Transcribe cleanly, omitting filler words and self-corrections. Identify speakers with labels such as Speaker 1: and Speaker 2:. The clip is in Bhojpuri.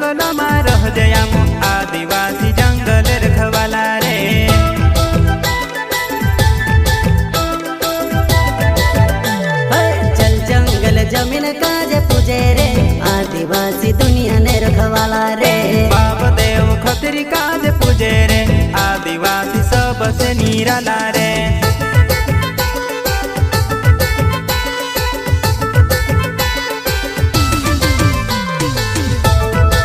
Speaker 1: जंगलમાં રહજે આમ आदिवासी जंगल रखवाला रे।
Speaker 2: चल जंगल जमीन काजे पूजे रे आदिवासी दुनिया ने रखवाला रे।
Speaker 1: बाप देव खतरी काजे पूजे रे आदिवासी सबसे निराला रे।